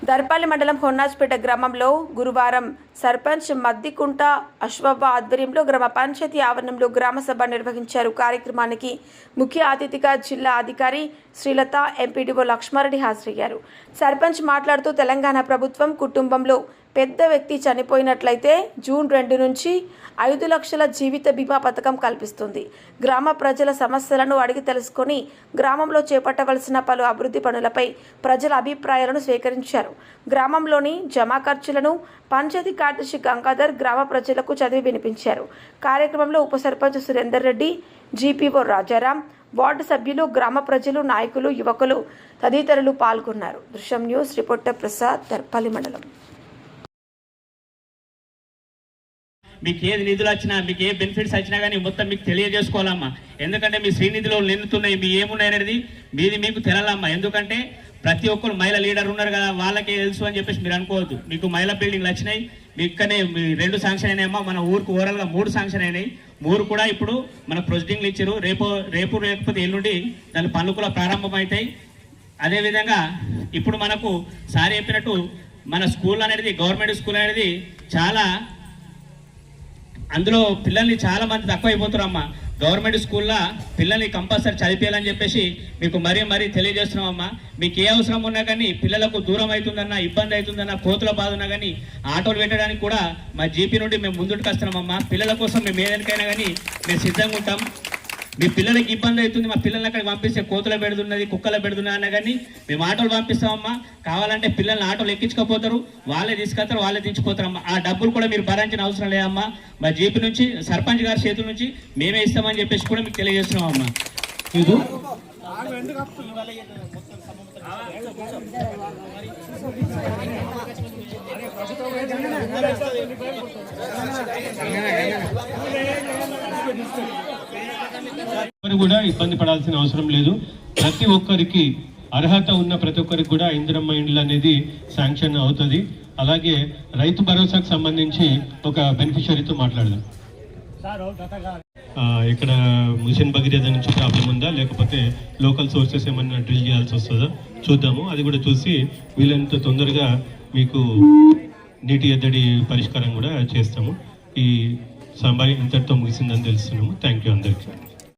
దర్పల్లి మండలం హొన్నాజ్పేట గ్రామంలో గురువారం సర్పంచ్ మద్దికుంట అశ్వవ్వ ఆధ్వర్యంలో గ్రామ పంచాయతీ ఆవరణంలో గ్రామ సభ నిర్వహించారు. కార్యక్రమానికి ముఖ్య అతిథిగా జిల్లా అధికారి శ్రీలత, ఎంపీడీఓ లక్ష్మారెడ్డి హాజరయ్యారు. సర్పంచ్ మాట్లాడుతూ తెలంగాణ ప్రభుత్వం కుటుంబంలో పెద్ద వ్యక్తి చనిపోయినట్లయితే జూన్ 2 నుంచి 5 లక్షల జీవిత బీమా పథకం కల్పిస్తుంది. గ్రామ ప్రజల సమస్యలను అడిగి తెలుసుకొని గ్రామంలో చేపట్టవలసిన పలు అభివృద్ధి పనులపై ప్రజల అభిప్రాయాలను స్వీకరించారు. గ్రామంలోని జమా ఖర్చులను పంచాయతీ కార్యదర్శి గంగాధర్ గ్రామ ప్రజలకు చదివి వినిపించారు. కార్యక్రమంలో ఉప సర్పంచ్ సురేందర్ రెడ్డి, జీపీఓ రాజారాం, వార్డు సభ్యులు, గ్రామ ప్రజలు, నాయకులు, యువకులు తదితరులు పాల్గొన్నారు. దృశ్యం న్యూస్ రిపోర్టర్ ప్రసాద్, దర్పల్లి మండలం. మీకు ఏది నిధులు వచ్చినా, మీకు ఏ బెనిఫిట్స్ వచ్చినా కానీ మొత్తం మీకు తెలియజేసుకోవాలమ్మా. ఎందుకంటే మీ శ్రీనిధిలో నిండుతున్నాయి, మీ ఏమున్నాయి అనేది మీది మీకు తెలాలమ్మా. ఎందుకంటే ప్రతి ఒక్కరు మహిళా లీడర్ ఉన్నారు కదా, వాళ్ళకే తెలుసు అని చెప్పేసి మీరు అనుకోవద్దు. మీకు మహిళా బిల్డింగ్లు వచ్చినాయి, మీకనే 2 శాంక్షన్ అయినాయమ్మా. మన ఊరికి ఓవరాల్గా 3 శాంక్షన్ అయినాయి. 3 కూడా ఇప్పుడు మన ప్రొసీడింగ్లు ఇచ్చారు. రేపు లేకపోతే ఎల్లుండి దాని పనులు కూడా ప్రారంభమవుతాయి. అదేవిధంగా ఇప్పుడు మనకు సార్ చెప్పినట్టు మన స్కూల్ అనేది, గవర్నమెంట్ స్కూల్ అనేది చాలా, అందులో పిల్లల్ని చాలా మంది తక్కువ అయిపోతున్నారమ్మా. గవర్నమెంట్ స్కూల్లో పిల్లల్ని కంపల్సరీ చదివేయాలని చెప్పేసి మీకు మరీ తెలియజేస్తున్నామమ్మా. మీకు ఏ అవసరం ఉన్నా కానీ, పిల్లలకు దూరం అవుతుందన్నా, ఇబ్బంది అవుతుందన్నా, కోతుల బాధ ఉన్నా కానీ ఆటోలు పెట్టడానికి కూడా మా జీపీ నుండి మేము ముందుకు వస్తున్నామమ్మా. పిల్లల కోసం మేము ఏదైనా కానీ మేము సిద్ధంగా ఉంటాం. మీ పిల్లలకి ఇబ్బంది అవుతుంది, మా పిల్లల్ని అక్కడికి పంపిస్తే కోతుల పెడుతున్నది, కుక్కల పెడుతున్నా అన్నా కానీ మేము ఆటోలు పంపిస్తామమ్మా. కావాలంటే పిల్లల్ని ఆటోలు ఎక్కించుకోపోతారు, వాళ్ళే తీసుకొస్తారు, వాళ్ళే దించిపోతారమ్మా. ఆ డబ్బులు కూడా మీరు భరించిన అవసరం లేదమ్మా. మా జీపీ నుంచి, సర్పంచ్ గారి చేతుల నుంచి మేమే ఇస్తామని చెప్పేసి కూడా మీకు తెలియజేస్తున్నామమ్మా. ఇది కూడా ఇబ్బంది పడాల్సిన అవసరం లేదు. ప్రతి ఒక్కరికి అర్హత ఉన్న ప్రతి ఒక్కరికి కూడా ఇందిరమ్మ ఇండ్లు అనేది శాంక్షన్ అవుతుంది. అలాగే రైతు భరోసాకు సంబంధించి ఒక బెనిఫిషరీతో మాట్లాడదాం. ఇక్కడ మిషన్ భగీరథ నుంచి ప్రాబ్లం ఉందా, లేకపోతే లోకల్ సోర్సెస్ ఏమన్నా డ్రిల్ చేయాల్సి వస్తుందా చూద్దాము. అది కూడా చూసి వీళ్ళంత తొందరగా మీకు నీటి ఎద్దడి పరిష్కారం కూడా చేస్తాము. ఈ సభ ఇంతటితో ముగిసిందని తెలుస్తున్నాము. థ్యాంక్ యూ అందరికీ.